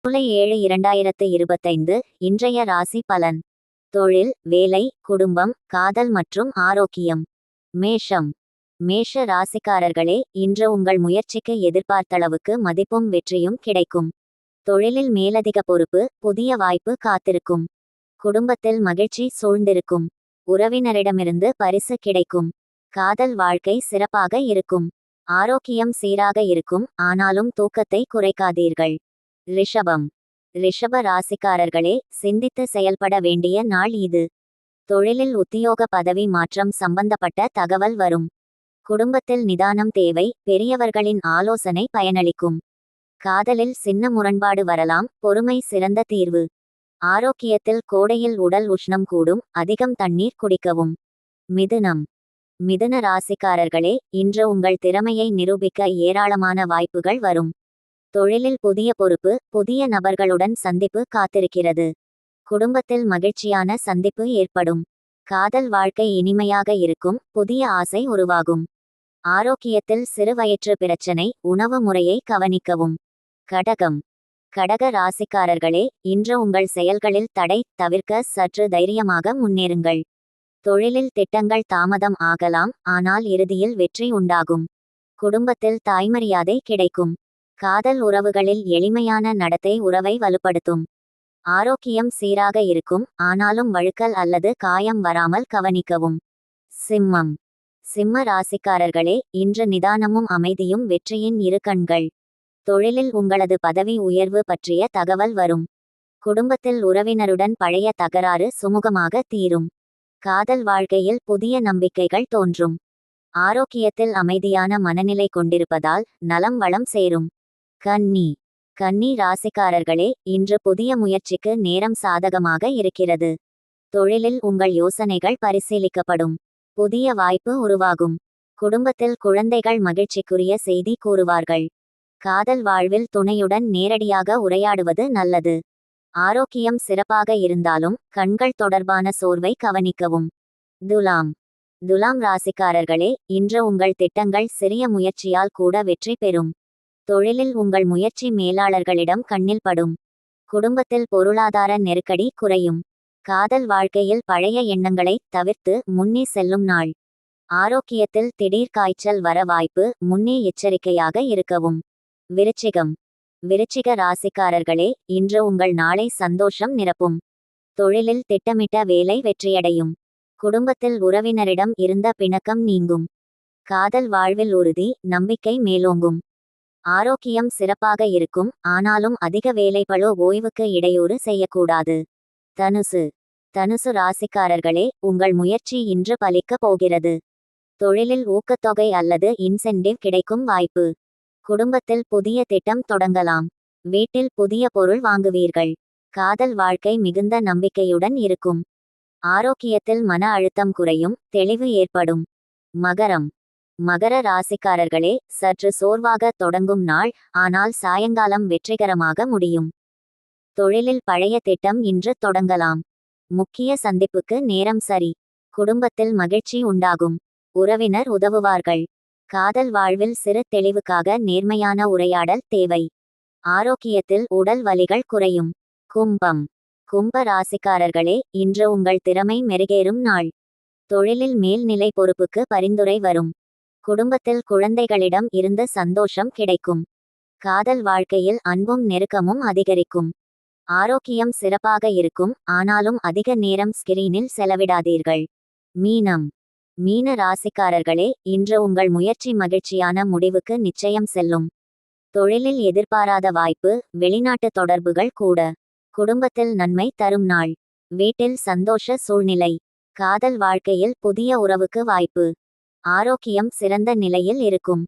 ஜூலை 7 2025 இன்றைய ராசி பலன். தொழில், வேலை, குடும்பம், காதல் மற்றும் ஆரோக்கியம். மேஷம். மேஷ ராசிக்காரர்களே, இன்று உங்கள் முயற்சிக்கு எதிர்பார்த்தளவுக்கு மதிப்பும் வெற்றியும் கிடைக்கும். தொழிலில் மேலதிக பொறுப்பு, புதிய வாய்ப்பு காத்திருக்கும். குடும்பத்தில் மகிழ்ச்சி சூழ்ந்திருக்கும். உறவினரிடமிருந்து பரிசு கிடைக்கும். காதல் வாழ்க்கை சிறப்பாக இருக்கும். ஆரோக்கியம் சீராக இருக்கும், ஆனாலும் தூக்கத்தை குறைக்காதீர்கள். ரிஷபம். ரிஷப ராசிக்காரர்களே, சிந்தித்து செயல்பட வேண்டிய நாள் இது. தொழிலில் உத்தியோக பதவி மாற்றம் சம்பந்தப்பட்ட தகவல் வரும். குடும்பத்தில் நிதானம் தேவை, பெரியவர்களின் ஆலோசனை பயனளிக்கும். காதலில் சின்ன முரண்பாடு வரலாம், பொறுமை சிறந்த தீர்வு. ஆரோக்கியத்தில் கோடையில் உடல் உஷ்ணம் கூடும், அதிகம் தண்ணீர் குடிக்கவும். மிதுனம். மிதுன ராசிக்காரர்களே, இன்று உங்கள் திறமையை நிரூபிக்க ஏராளமான வாய்ப்புகள் வரும். தொழிலில் புதிய பொறுப்பு, புதிய நபர்களுடன் சந்திப்பு காத்திருக்கிறது. குடும்பத்தில் மகிழ்ச்சியான சந்திப்பு ஏற்படும். காதல் வாழ்க்கை இனிமையாக இருக்கும், புதிய ஆசை உருவாகும். ஆரோக்கியத்தில் சிறு வயிற்று பிரச்சனை, உணவு முறையை கவனிக்கவும். கடகம். கடக ராசிக்காரர்களே, இன்று உங்கள் செயல்களில் தடை தவிர்க்க சற்று தைரியமாக முன்னேறுங்கள். தொழிலில் திட்டங்கள் தாமதம் ஆகலாம், ஆனால் இறுதியில் வெற்றி உண்டாகும். குடும்பத்தில் தாய்மரியாதை கிடைக்கும். காதல் உறவுகளில் எளிமையான நடத்தை உறவை வலுப்படுத்தும். ஆரோக்கியம் சீராக இருக்கும், ஆனாலும் வழுக்கல் அல்லது காயம் வராமல் கவனிக்கவும். சிம்மம். சிம்ம ராசிக்காரர்களே, இன்று நிதானமும் அமைதியும் வெற்றியின் இரு கண்கள். தொழிலில் உங்களது பதவி உயர்வு பற்றிய தகவல் வரும். குடும்பத்தில் உறவினருடன் பழைய தகராறு சுமூகமாக தீரும். காதல் வாழ்க்கையில் புதிய நம்பிக்கைகள் தோன்றும். ஆரோக்கியத்தில் அமைதியான மனநிலை கொண்டிருப்பதால் நலம் வளம் சேரும். கன்னி. கன்னி ராசிக்காரர்களே, இன்று புதிய முயற்சிக்கு நேரம் சாதகமாக இருக்கிறது. தொழிலில் உங்கள் யோசனைகள் பரிசீலிக்கப்படும். புதிய வாய்ப்பு உருவாகும். குடும்பத்தில் குழந்தைகள் மகிழ்ச்சிக்குரிய செய்தி கூறுவார்கள். காதல் வாழ்வில் துணையுடன் நேரடியாக உரையாடுவது நல்லது. ஆரோக்கியம் சிறப்பாக இருந்தாலும் கண்கள் தொடர்பான சோர்வை கவனிக்கவும். துலாம். துலாம் ராசிக்காரர்களே, இன்று உங்கள் திட்டங்கள் சிறிய முயற்சியால் கூட வெற்றி பெறும். தொழிலில் உங்கள் முயற்சி மேலாளர்களிடம் கண்ணில் படும். குடும்பத்தில் பொருளாதார நெருக்கடி குறையும். காதல் வாழ்க்கையில் பழைய எண்ணங்களை தவிர்த்து முன்னே செல்லும் நாள். ஆரோக்கியத்தில் திடீர் காய்ச்சல் வர வாய்ப்பு, முன்னே எச்சரிக்கையாக இருக்கவும். விருச்சிகம். விருச்சிக ராசிக்காரர்களே, இன்று உங்கள் நாளை சந்தோஷம் நிரப்பும். தொழிலில் திட்டமிட்ட வேலை வெற்றியடையும். குடும்பத்தில் உறவினரிடம் இருந்த பிணக்கம் நீங்கும். காதல் வாழ்வில் உறுதி, நம்பிக்கை மேலோங்கும். ஆரோக்கியம் சிறப்பாக இருக்கும், ஆனாலும் அதிக வேலைப்பளு ஓய்வுக்கு இடையூறு செய்யக்கூடாது. தனுசு. தனுசு ராசிக்காரர்களே, உங்கள் முயற்சி இன்று பலிக்க போகிறது. தொழிலில் ஊக்கத்தொகை அல்லது இன்சென்டிவ் கிடைக்கும் வாய்ப்பு. குடும்பத்தில் புதிய திட்டம் தொடங்கலாம். வீட்டில் புதிய பொருள் வாங்குவீர்கள். காதல் வாழ்க்கை மிகுந்த நம்பிக்கையுடன் இருக்கும். ஆரோக்கியத்தில் மன அழுத்தம் குறையும், தெளிவு ஏற்படும். மகரம். மகர ராசிக்காரர்களே, சற்று சோர்வாக தொடங்கும் நாள், ஆனால் சாயங்காலம் வெற்றிகரமாக முடியும். தொழிலில் பழைய திட்டம் இன்று தொடங்கலாம். முக்கிய சந்திப்புக்கு நேரம் சரி. குடும்பத்தில் மகிழ்ச்சி உண்டாகும். உறவினர் உதவுவார்கள். காதல் வாழ்வில் சிறு தெளிவுக்காக நேர்மையான உரையாடல் தேவை. ஆரோக்கியத்தில் உடல் வலிகள் குறையும். கும்பம். கும்ப ராசிக்காரர்களே, இன்று உங்கள் திறமை மெருகேறும் நாள். தொழிலில் மேல்நிலை பொறுப்புக்கு பரிந்துரை வரும். குடும்பத்தில் குழந்தைகளிடம் இருந்து சந்தோஷம் கிடைக்கும். காதல் வாழ்க்கையில் அன்பும் நெருக்கமும் அதிகரிக்கும். ஆரோக்கியம் சிறப்பாக இருக்கும், ஆனாலும் அதிக நேரம் ஸ்கிரீனில் செலவிடாதீர்கள். மீனம். மீன ராசிக்காரர்களே, இன்று உங்கள் முயற்சி மகிழ்ச்சியான முடிவுக்கு நிச்சயம் செல்லும். தொழிலில் எதிர்பாராத வாய்ப்பு, வெளிநாட்டு தொடர்புகள் கூட. குடும்பத்தில் நன்மை தரும் நாள். வீட்டில் சந்தோஷ சூழ்நிலை. காதல் வாழ்க்கையில் புதிய உறவுக்கு வாய்ப்பு. ஆரோக்கியம் சிறந்த நிலையில் இருக்கும்.